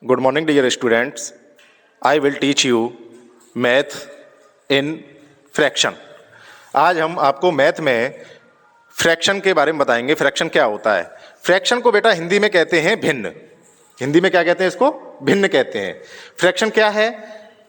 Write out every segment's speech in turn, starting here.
Good morning, dear students. I will teach you math in fraction. आज हम आपको math में फ्रैक्शन के बारे में बताएंगे। फ्रैक्शन क्या होता है? फ्रैक्शन को बेटा हिंदी में कहते हैं भिन्न। हिंदी में क्या कहते हैं इसको? भिन्न कहते हैं। फ्रैक्शन क्या है?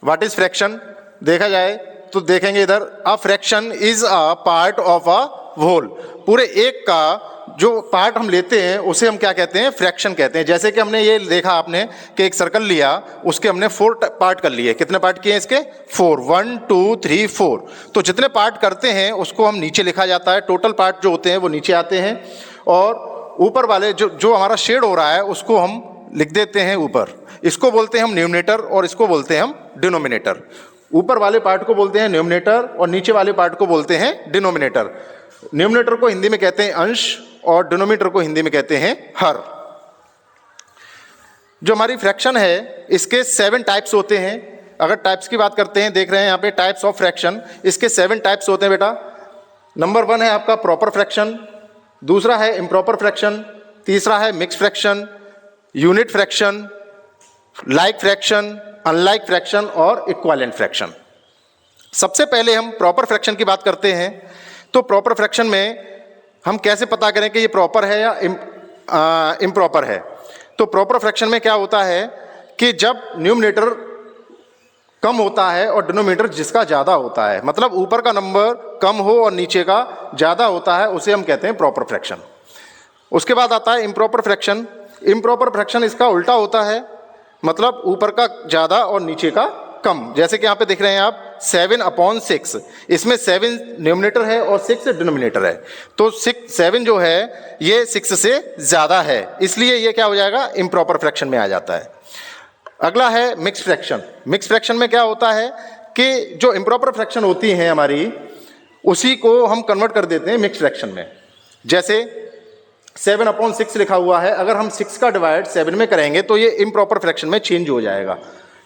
What is fraction? देखा जाए तो देखेंगे इधर, a fraction is a part of a whole. पूरे एक का जो पार्ट हम लेते हैं उसे हम क्या कहते हैं? फ्रैक्शन कहते हैं। जैसे कि हमने ये देखा आपने कि एक सर्कल लिया, उसके हमने 4 पार्ट कर लिए। कितने पार्ट किए इसके? 4। 1 2 3 4। तो जितने पार्ट करते हैं उसको हम नीचे लिखा जाता है। टोटल पार्ट जो होते हैं वो नीचे आते हैं, और ऊपर वाले जो हमारा शेड हो रहा है उसको हम लिख देते हैं ऊपर। इसको बोलते हैं हम न्यूमरेटर और इसको बोलते हैं हम डिनोमिनेटर। ऊपर वाले पार्ट को बोलते हैं न्यूमरेटर और नीचे वाले पार्ट को बोलते हैं डिनोमिनेटर। न्यूमरेटर को हिंदी में कहते हैं अंश और डिनोमिनेटर को हिंदी में कहते हैं हर। जो हमारी फ्रैक्शन है इसके 7 टाइप्स होते हैं। अगर टाइप्स की बात करते हैं, देख रहे हैं यहाँ पे टाइप्स ऑफ फ्रैक्शन, इसके 7 टाइप्स होते हैं बेटा। नंबर 1 है आपका प्रॉपर फ्रैक्शन, दूसरा है इम्प्रॉपर फ्रैक्शन, तीसरा है mix fraction, unit fraction, like fraction, unlike fraction और इक्विवेलेंट फ्रैक्शन। सबसे पहले हम प्रॉपर फ्रैक्शन की बात करते हैं। तो प्रॉपर फ्रैक्शन में हम कैसे पता करें कि ये प्रॉपर है या इम्प्रॉपर है? तो प्रॉपर फ्रैक्शन में क्या होता है कि जब न्यूमरेटर कम होता है और डिनोमिनेटर जिसका ज़्यादा होता है, मतलब ऊपर का नंबर कम हो और नीचे का ज़्यादा होता है, उसे हम कहते हैं प्रॉपर फ्रैक्शन। उसके बाद आता है इम्प्रॉपर फ्रैक्शन। इम्प्रॉपर फ्रैक्शन इसका उल्टा होता है, मतलब ऊपर का ज़्यादा और नीचे का कम। जैसे कि यहाँ पे देख रहे हैं आप 7/6, इसमें 7 न्यूमरेटर है और 6 डिनोमिनेटर है। तो 7 जो है ये 6 से ज़्यादा है, इसलिए ये क्या हो जाएगा? इम्प्रॉपर फ्रैक्शन में आ जाता है। अगला है मिक्स फ्रैक्शन। मिक्स फ्रैक्शन में क्या होता है कि जो इम्प्रॉपर फ्रैक्शन होती हैं हमारी, उसी को हम कन्वर्ट कर देते हैं मिक्स फ्रैक्शन में। जैसे 7/6 लिखा हुआ है, अगर हम 6 का डिवाइड 7 में करेंगे तो ये इम्प्रॉपर फ्रैक्शन में चेंज हो जाएगा,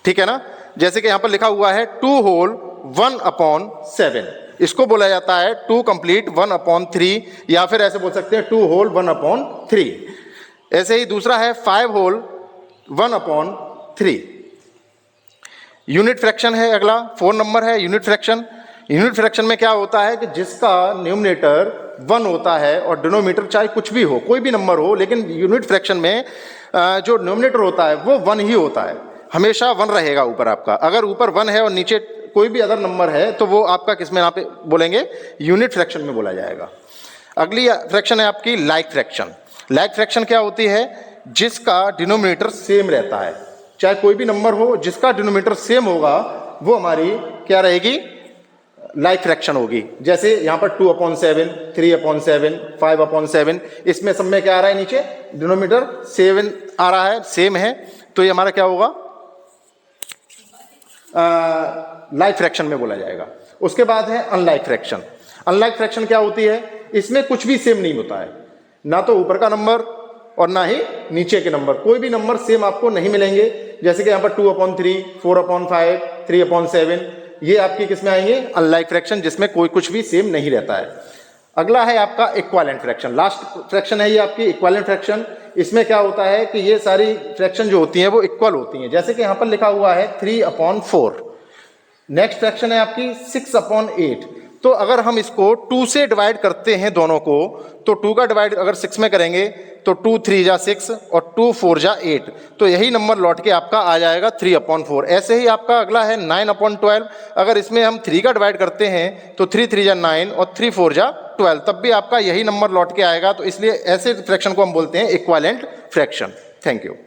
ठीक है ना। जैसे कि यहाँ पर लिखा हुआ है 2 होल 1/7, इसको बोला जाता है 2 कंप्लीट 1/3, या फिर ऐसे बोल सकते हैं 2 होल 1/3। ऐसे ही दूसरा है 5 होल 1/3। यूनिट फ्रैक्शन है अगला, 4 नंबर है यूनिट फ्रैक्शन। यूनिट फ्रैक्शन में क्या होता है कि जिसका न्यूमरेटर 1 होता है और डिनोमिनेटर चाहे कुछ भी हो, कोई भी नंबर हो, लेकिन यूनिट फ्रैक्शन में जो न्यूमरेटर होता है वो 1 ही होता है, हमेशा 1 रहेगा ऊपर आपका। अगर ऊपर 1 है और नीचे कोई भी अदर नंबर है तो वो आपका किस में यहाँ पे बोलेंगे? यूनिट फ्रैक्शन में बोला जाएगा। अगली फ्रैक्शन है आपकी लाइक फ्रैक्शन। लाइक फ्रैक्शन क्या होती है? जिसका डिनोमिनेटर सेम रहता है, चाहे कोई भी नंबर हो, जिसका डिनोमिनेटर सेम होगा वो हमारी क्या रहेगी? लाइक फ्रैक्शन होगी। जैसे यहाँ पर 2/7, 3/7, 5/7, इसमें सब में क्या आ रहा है? नीचे डिनोमिनेटर 7 आ रहा है, सेम है, तो ये हमारा क्या होगा? लाइक फ्रैक्शन में बोला जाएगा। उसके बाद है अनलाइक फ्रैक्शन। अनलाइक फ्रैक्शन क्या होती है? इसमें कुछ भी सेम नहीं होता है, ना तो ऊपर का नंबर और ना ही नीचे के नंबर, कोई भी नंबर सेम आपको नहीं मिलेंगे। जैसे कि यहाँ पर 2/3, 4/5, 3/7, ये आपकी किस में आएंगे? अनलाइक फ्रैक्शन, जिसमें कोई कुछ भी सेम नहीं रहता है। अगला है आपका इक्विवेलेंट फ्रैक्शन। लास्ट फ्रैक्शन है ये आपकी इक्विवेलेंट फ्रैक्शन। इसमें क्या होता है कि ये सारी फ्रैक्शन जो होती हैं वो इक्वल होती हैं। जैसे कि यहाँ पर लिखा हुआ है 3/4। नेक्स्ट फ्रैक्शन है आपकी 6/8। तो अगर हम इसको 2 से डिवाइड करते हैं दोनों को, तो 2 का डिवाइड अगर 6 में करेंगे तो 2 3 जा 6 और 2 4 जा 8, तो यही नंबर लौट के आपका आ जाएगा 3/4। ऐसे ही आपका अगला है 9/12। अगर इसमें हम 3 का डिवाइड करते हैं तो 3 3 जा 9 और 3 4 जा 12, तब भी आपका यही नंबर लौट के आएगा। तो इसलिए ऐसे फ्रैक्शन को हम बोलते हैं इक्विवेलेंट फ्रैक्शन। Thank you.